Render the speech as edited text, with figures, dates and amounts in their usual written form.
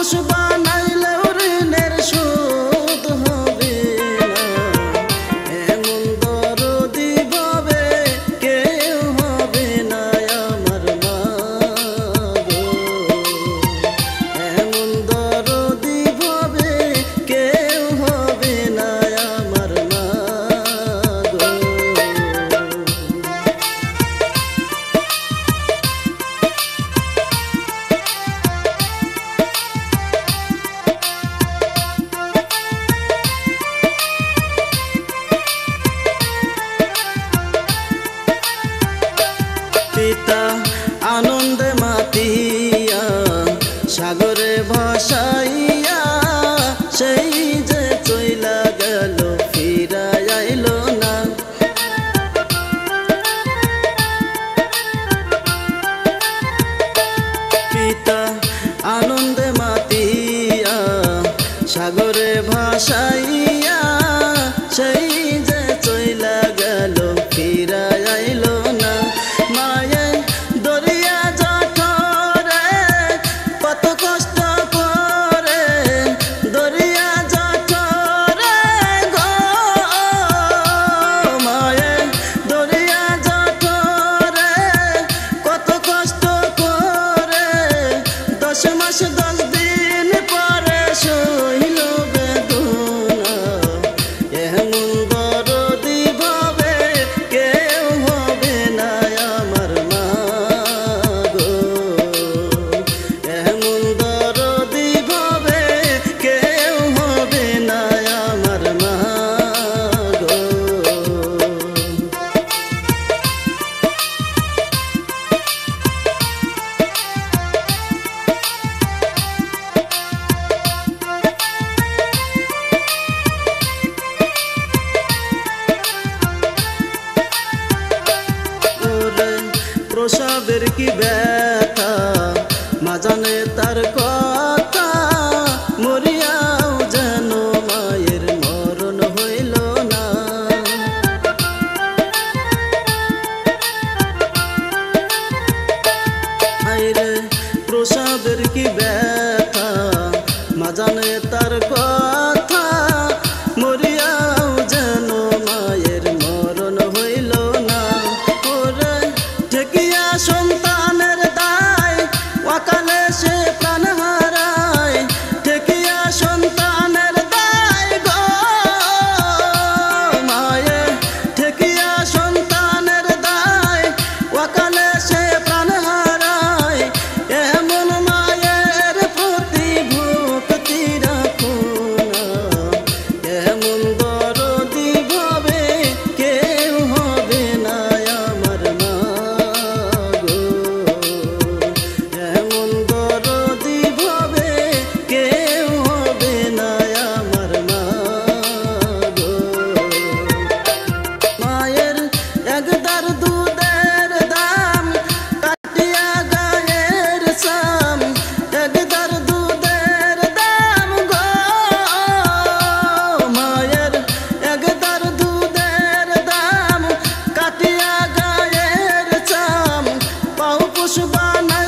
পুষ বানাইলেও ঋণের শোধ হবে না, এমন দরদি ভাবে কেউ হবে না আমার মা গো, এমন দরদি ভাবে কেউ হবে না আমার মা গো। পিতা আনন্দে মাতিয়া সাগরে ভাসাইয়া সেই যে চইলা গেল ফিরা আইল না, পিতা আনন্দে মাতিয়া সাগরে ভাসাইয়া সেই যে চইলা গেল ফিরা আইল না। মায়ে দরিয়া জঠরে কত কষ্ট করে, দরিয়া জঠরে গো মায়ে দরিয়া জঠরে কত কষ্ট করে 10 মাস 10 দিন পরে সইল বেদনা, এমন দরদি ভাবে কেউ হবে না আমার মা গো, এমন দরদি ভাবে কেউ হবে না আমার মা গো। প্রসবের কি ব্যথা মা জানে তার কথা, মরিয়াও যেন মায়ের মরণ হইল না, হায়রে প্রসবের কি ব্যথা মা জানে তার কথা, মরিয়াও যেন মায়ের মরণ হইল না। ওরে ঠেকিয়া সন্তানের দায় অকালে সে প্রাণ হারায়, ঠেকিয়া সন্তানের দায় গো মায়ে, ঠেকিয়া সন্তানের দায় অকালে সে প্রাণ হারায়, এমন মায়ের প্রতি ভক্তি রাখো না, এমন দরদি ভাবে কেউ হবে না আমার মা গো, এমন দরদি ভাবে কেউ হবে না আমার মা গো। মায়ের একদার দুধের দাম কাটিয়া গায়ের সাম, একদার দুধের দাম গো মায়ের একদার দুধের দাম কাটিয়া গায়ের চাম, পাও পুষ বানাই